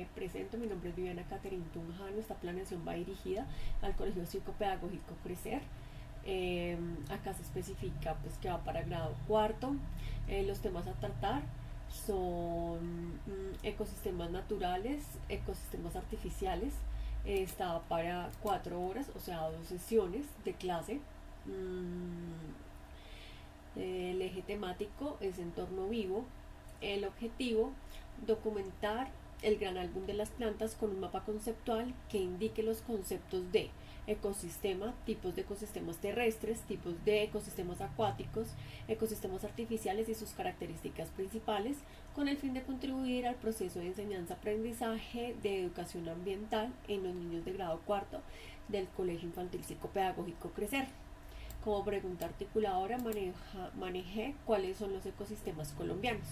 Me presento, mi nombre es Viviana Caterine Tunjano. Esta planeación va dirigida al Colegio Psicopedagógico Crecer. Acá se especifica pues que va para grado cuarto. Los temas a tratar son ecosistemas naturales, ecosistemas artificiales. Está para 4 horas, o sea, 2 sesiones de clase. El eje temático es entorno vivo. El objetivo, documentar el gran álbum de las plantas con un mapa conceptual que indique los conceptos de ecosistema, tipos de ecosistemas terrestres, tipos de ecosistemas acuáticos, ecosistemas artificiales y sus características principales, con el fin de contribuir al proceso de enseñanza-aprendizaje de educación ambiental en los niños de grado cuarto del Colegio Infantil Psicopedagógico Crecer. Como pregunta articuladora manejé cuáles son los ecosistemas colombianos.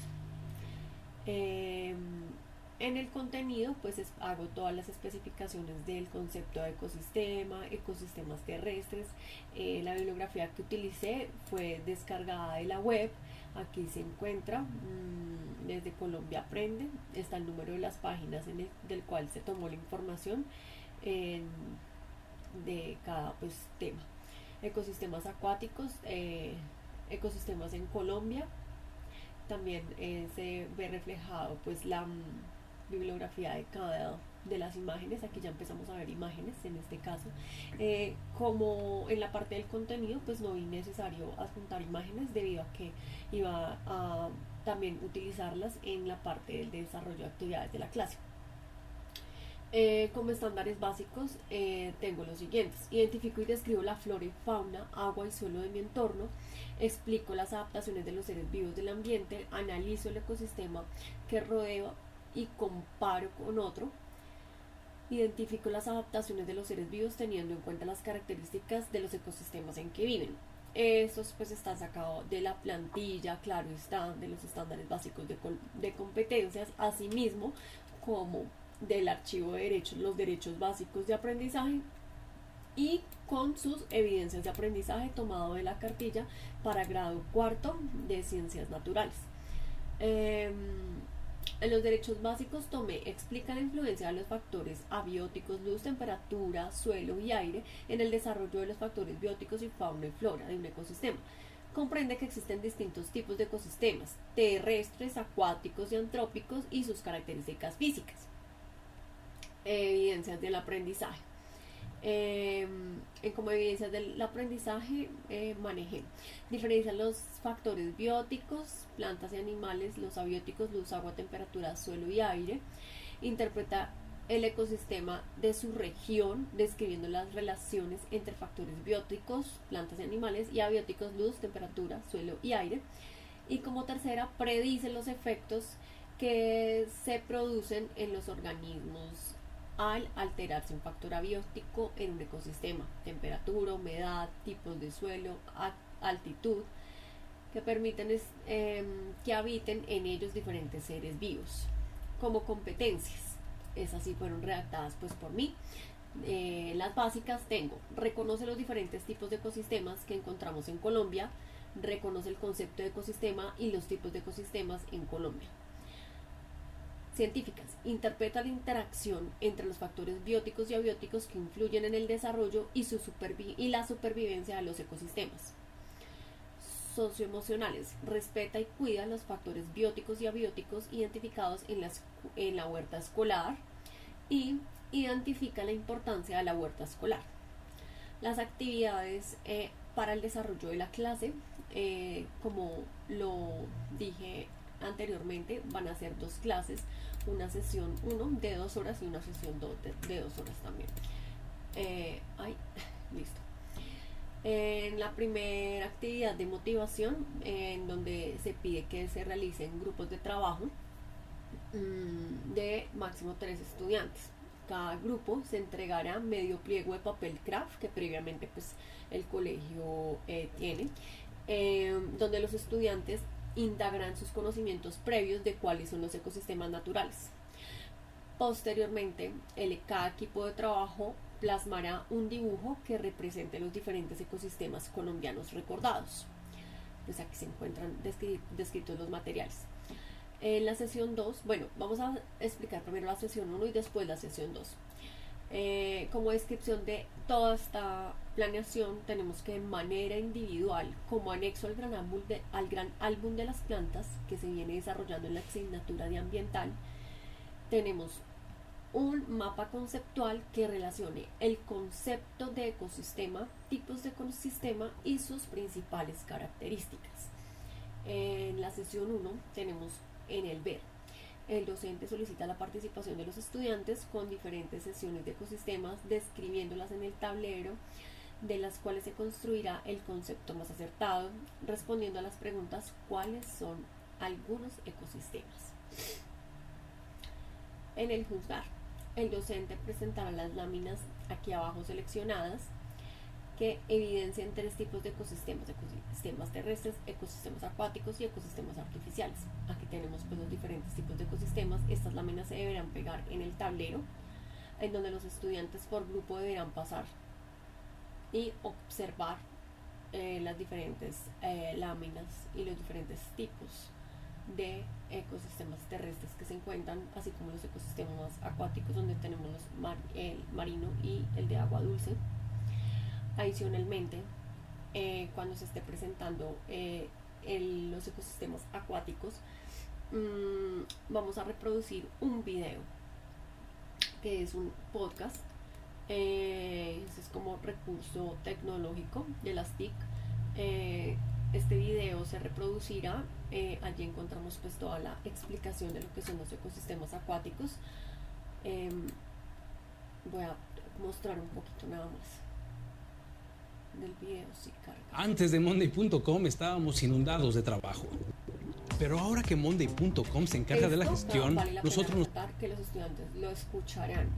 En el contenido pues hago todas las especificaciones del concepto de ecosistema, ecosistemas terrestres. La bibliografía que utilicé fue descargada de la web. Aquí se encuentra desde Colombia Aprende. Está el número de las páginas del cual se tomó la información de cada pues, tema. Ecosistemas acuáticos, ecosistemas en Colombia. También se ve reflejado pues la bibliografía de cada de las imágenes. Aquí ya empezamos a ver imágenes en este caso. Como en la parte del contenido pues no vi necesario adjuntar imágenes debido a que iba a también utilizarlas en la parte del desarrollo de actividades de la clase. Como estándares básicos tengo los siguientes: identifico y describo la flora y fauna, agua y suelo de mi entorno, explico las adaptaciones de los seres vivos del ambiente, analizo el ecosistema que rodea y comparo con otro, identifico las adaptaciones de los seres vivos teniendo en cuenta las características de los ecosistemas en que viven. Estos pues están sacados de la plantilla, claro está, de los estándares básicos de competencias, asimismo como del archivo de derechos, los derechos básicos de aprendizaje, y con sus evidencias de aprendizaje tomado de la cartilla para grado cuarto de ciencias naturales. En los derechos básicos explica la influencia de los factores abióticos, luz, temperatura, suelo y aire en el desarrollo de los factores bióticos y fauna y flora de un ecosistema. Comprende que existen distintos tipos de ecosistemas, terrestres, acuáticos y antrópicos, y sus características físicas. Evidencias del aprendizaje. Como evidencias del aprendizaje manejé: diferencian los factores bióticos, plantas y animales, los abióticos, luz, agua, temperatura, suelo y aire. Interpreta el ecosistema de su región, describiendo las relaciones entre factores bióticos, plantas y animales, y abióticos, luz, temperatura, suelo y aire. Y como tercera, predice los efectos que se producen en los organismos al alterarse un factor abiótico en un ecosistema: temperatura, humedad, tipos de suelo, altitud, que permiten que habiten en ellos diferentes seres vivos. Como competencias, esas sí fueron redactadas pues por mí. Las básicas tengo: reconoce los diferentes tipos de ecosistemas que encontramos en Colombia, reconoce el concepto de ecosistema y los tipos de ecosistemas en Colombia. Científicas: interpreta la interacción entre los factores bióticos y abióticos que influyen en el desarrollo y la supervivencia de los ecosistemas. Socioemocionales: respeta y cuida los factores bióticos y abióticos identificados en la huerta escolar, y identifica la importancia de la huerta escolar. Las actividades para el desarrollo de la clase, como lo dije anteriormente, van a ser 2 clases, una sesión 1 de 2 horas y una sesión 2 de 2 horas también. Listo. En la primera actividad de motivación, en donde se pide que se realicen grupos de trabajo de máximo 3 estudiantes. Cada grupo se entregará medio pliego de papel craft que previamente pues el colegio tiene, donde los estudiantes indagarán sus conocimientos previos de cuáles son los ecosistemas naturales. Posteriormente, cada equipo de trabajo plasmará un dibujo que represente los diferentes ecosistemas colombianos recordados. Pues aquí se encuentran descritos los materiales. En la sesión 2, bueno, vamos a explicar primero la sesión 1 y después la sesión 2. Como descripción de toda esta planeación, tenemos que de manera individual, como anexo al gran álbum de las plantas que se viene desarrollando en la asignatura de ambiental, tenemos un mapa conceptual que relacione el concepto de ecosistema, tipos de ecosistema y sus principales características. En la sesión 1 tenemos en el ver. El docente solicita la participación de los estudiantes con diferentes sesiones de ecosistemas, describiéndolas en el tablero, de las cuales se construirá el concepto más acertado, respondiendo a las preguntas ¿cuáles son algunos ecosistemas? En el juzgar, el docente presentará las láminas aquí abajo seleccionadas que evidencian 3 tipos de ecosistemas: ecosistemas terrestres, ecosistemas acuáticos y ecosistemas artificiales. Aquí tenemos pues los diferentes tipos de ecosistemas. Estas láminas se deberán pegar en el tablero, en donde los estudiantes por grupo deberán pasar y observar las diferentes láminas y los diferentes tipos de ecosistemas terrestres que se encuentran, así como los ecosistemas acuáticos, donde tenemos el marino y el de agua dulce. Adicionalmente, cuando se esté presentando los ecosistemas acuáticos, vamos a reproducir un video que es un podcast. Ese es como recurso tecnológico de las TIC. Este video se reproducirá, allí encontramos pues toda la explicación de lo que son los ecosistemas acuáticos. Voy a mostrar un poquito nada más del video, si carga. Antes de Monday.com estábamos inundados de trabajo, pero ahora que Monday.com se encarga de la gestión, vale la nosotros pena que los estudiantes lo escucharán.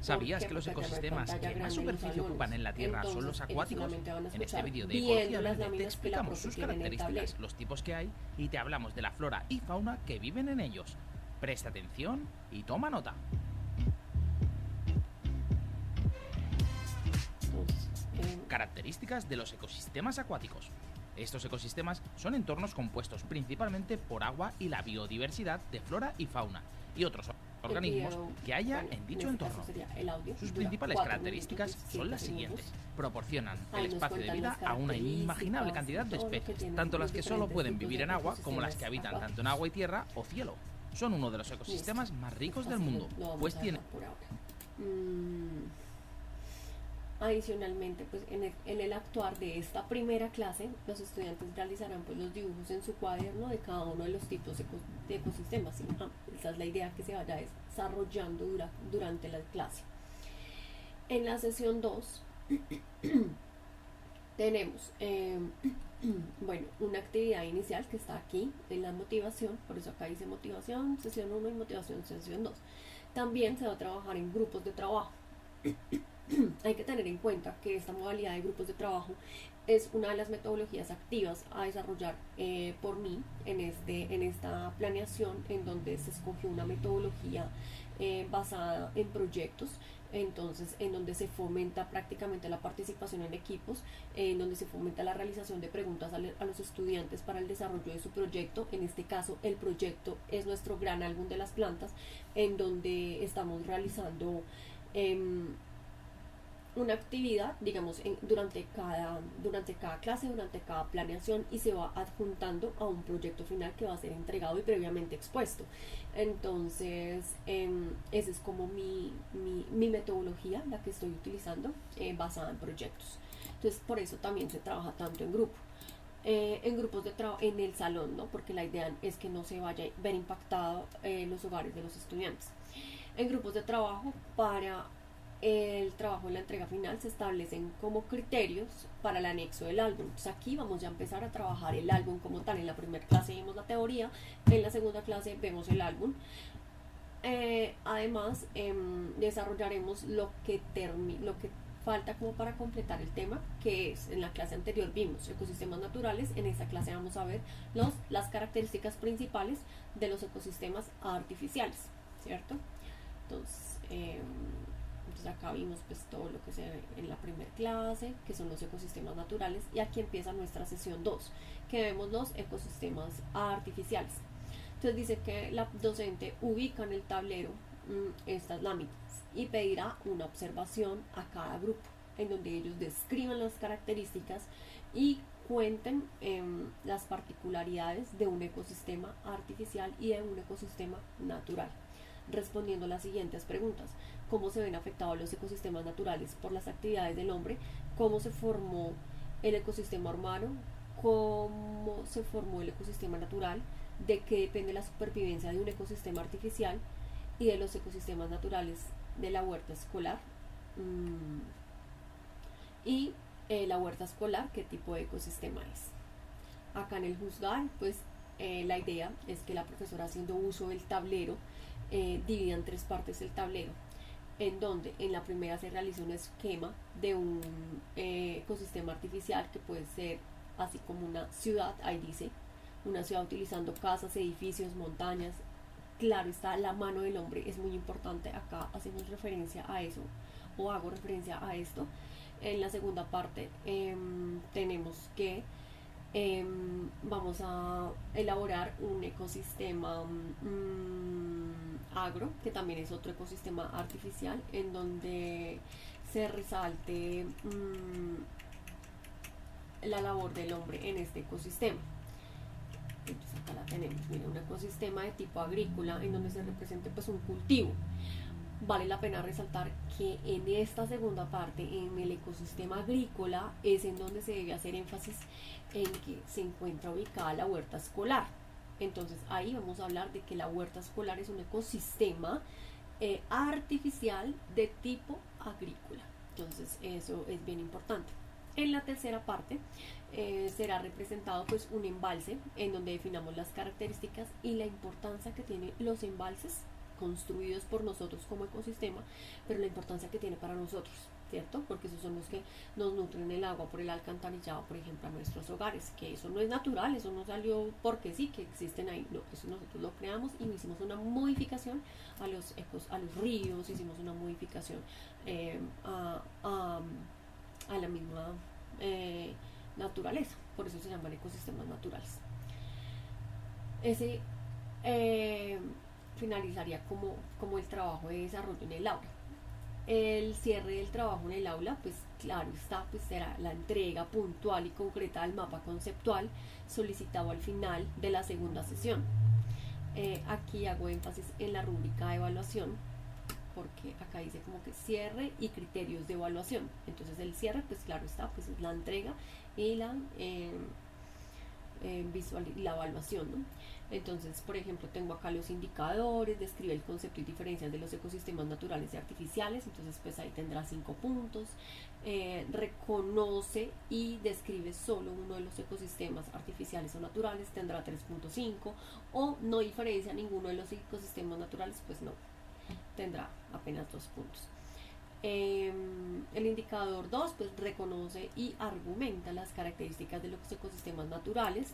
¿Sabías que los ecosistemas que más superficie ocupan en la Tierra son los acuáticos? En este vídeo de Ecología Verde te explicamos sus características, los tipos que hay y te hablamos de la flora y fauna que viven en ellos. Presta atención y toma nota. Características de los ecosistemas acuáticos. Estos ecosistemas son entornos compuestos principalmente por agua y la biodiversidad de flora y fauna y otros organismos que haya en dicho entorno. Sus principales características son las siguientes. Proporcionan el espacio de vida a una inimaginable cantidad de especies, tanto las que solo pueden vivir en agua como las que habitan tanto en agua y tierra o cielo. Son uno de los ecosistemas más ricos del mundo, pues tienen... Adicionalmente, pues en el actuar de esta primera clase, los estudiantes realizarán pues los dibujos en su cuaderno de cada uno de los tipos de ecosistemas. ¿Sí? Esa es la idea que se vaya desarrollando durante la clase. En la sesión 2 tenemos bueno, una actividad inicial que está aquí en la motivación, por eso acá dice motivación, sesión 1 y motivación, sesión 2. También se va a trabajar en grupos de trabajo. Hay que tener en cuenta que esta modalidad de grupos de trabajo es una de las metodologías activas a desarrollar por mí en esta planeación, en donde se escogió una metodología basada en proyectos, entonces en donde se fomenta prácticamente la participación en equipos, en donde se fomenta la realización de preguntas a los estudiantes para el desarrollo de su proyecto. En este caso el proyecto es nuestro gran álbum de las plantas, en donde estamos realizando una actividad, digamos, durante cada clase, durante cada planeación, y se va adjuntando a un proyecto final que va a ser entregado y previamente expuesto. Entonces, esa es como mi metodología, la que estoy utilizando, basada en proyectos. Entonces, por eso también se trabaja tanto en grupo. En grupos de trabajo, en el salón, ¿no? Porque la idea es que no se vaya a ver impactado los hogares de los estudiantes. En grupos de trabajo, para el trabajo en la entrega final se establecen como criterios para el anexo del álbum. Entonces aquí vamos ya a empezar a trabajar el álbum como tal. En la primera clase vimos la teoría, en la segunda clase vemos el álbum. Además, desarrollaremos lo que falta como para completar el tema, que es, en la clase anterior vimos ecosistemas naturales. En esta clase vamos a ver las características principales de los ecosistemas artificiales, ¿cierto? Entonces acá vimos pues todo lo que se ve en la primera clase, que son los ecosistemas naturales, y aquí empieza nuestra sesión 2, que vemos los ecosistemas artificiales. Entonces dice que la docente ubica en el tablero estas láminas y pedirá una observación a cada grupo, en donde ellos describan las características y cuenten las particularidades de un ecosistema artificial y de un ecosistema natural, respondiendo las siguientes preguntas: ¿cómo se ven afectados los ecosistemas naturales por las actividades del hombre? ¿Cómo se formó el ecosistema urbano? ¿Cómo se formó el ecosistema natural? ¿De qué depende la supervivencia de un ecosistema artificial? Y de los ecosistemas naturales de la huerta escolar. Y la huerta escolar, ¿qué tipo de ecosistema es? Acá en el juzgar, pues la idea es que la profesora, haciendo uso del tablero, divida en 3 partes el tablero, en donde en la primera se realiza un esquema de un ecosistema artificial que puede ser así como una ciudad, ahí dice, una ciudad utilizando casas, edificios, montañas. Claro está, la mano del hombre es muy importante, acá hacemos referencia a eso, o hago referencia a esto. En la segunda parte tenemos que vamos a elaborar un ecosistema agro, que también es otro ecosistema artificial, en donde se resalte la labor del hombre en este ecosistema. Entonces acá la tenemos, mira, un ecosistema de tipo agrícola en donde se represente pues un cultivo. Vale la pena resaltar que en esta segunda parte, en el ecosistema agrícola, es en donde se debe hacer énfasis en que se encuentra ubicada la huerta escolar. Entonces ahí vamos a hablar de que la huerta escolar es un ecosistema artificial de tipo agrícola. Entonces eso es bien importante. En la tercera parte será representado pues un embalse, en donde definamos las características y la importancia que tienen los embalses construidos por nosotros como ecosistema, pero la importancia que tiene para nosotros, ¿cierto? Porque esos son los que nos nutren el agua por el alcantarillado, por ejemplo, a nuestros hogares, que eso no es natural, eso no salió porque sí, que existen ahí, no, eso nosotros lo creamos y hicimos una modificación a los ríos, hicimos una modificación a la misma naturaleza, por eso se llaman ecosistemas naturales. Ese finalizaría como el trabajo de desarrollo en el aula. El cierre del trabajo en el aula, pues claro está, pues será la entrega puntual y concreta del mapa conceptual solicitado al final de la segunda sesión. Aquí hago énfasis en la rúbrica de evaluación, porque acá dice como que cierre y criterios de evaluación. Entonces el cierre, pues claro está, pues es la entrega y la evaluación, ¿no? Entonces, por ejemplo, tengo acá los indicadores, describe el concepto y diferencias de los ecosistemas naturales y artificiales. Entonces, pues ahí tendrá 5 puntos. Reconoce y describe solo uno de los ecosistemas artificiales o naturales, tendrá 3.5. O no diferencia ninguno de los ecosistemas naturales, pues no, tendrá apenas 2 puntos. El indicador 2 pues reconoce y argumenta las características de los ecosistemas naturales,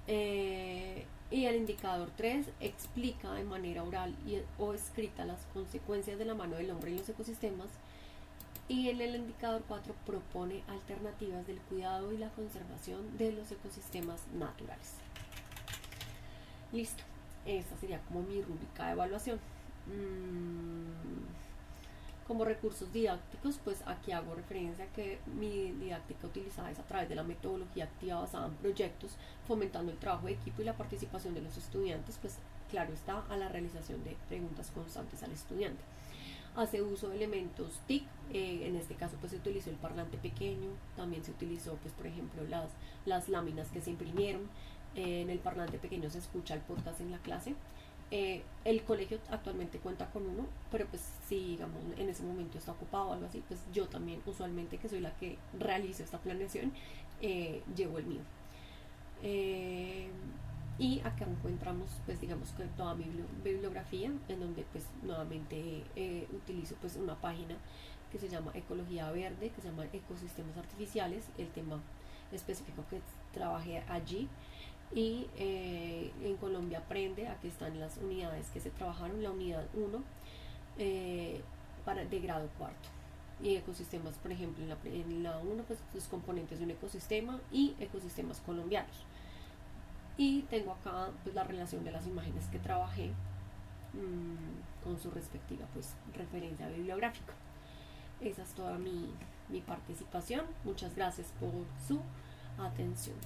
y el indicador 3 explica de manera oral o escrita las consecuencias de la mano del hombre en los ecosistemas, y en el indicador 4 propone alternativas del cuidado y la conservación de los ecosistemas naturales. Listo, esta sería como mi rúbrica de evaluación. Como recursos didácticos, pues aquí hago referencia a que mi didáctica utilizada es a través de la metodología activa basada en proyectos, fomentando el trabajo de equipo y la participación de los estudiantes, pues claro está, a la realización de preguntas constantes al estudiante. Hace uso de elementos TIC, en este caso pues se utilizó el parlante pequeño, también se utilizó pues por ejemplo las láminas que se imprimieron, en el parlante pequeño se escucha el podcast en la clase. El colegio actualmente cuenta con uno, pero pues si digamos en ese momento está ocupado o algo así, pues yo también usualmente, que soy la que realizo esta planeación, llevo el mío. Y acá encontramos pues digamos que toda mi bibliografía, en donde pues nuevamente utilizo pues una página que se llama Ecología Verde, que se llama Ecosistemas Artificiales, el tema específico que trabajé allí. Y en Colombia Aprende, aquí están las unidades que se trabajaron, la unidad 1 de grado cuarto, y ecosistemas, por ejemplo en la 1 pues los componentes de un ecosistema y ecosistemas colombianos. Y tengo acá pues la relación de las imágenes que trabajé con su respectiva pues referencia bibliográfica. Esa es toda mi participación. Muchas gracias por su atención.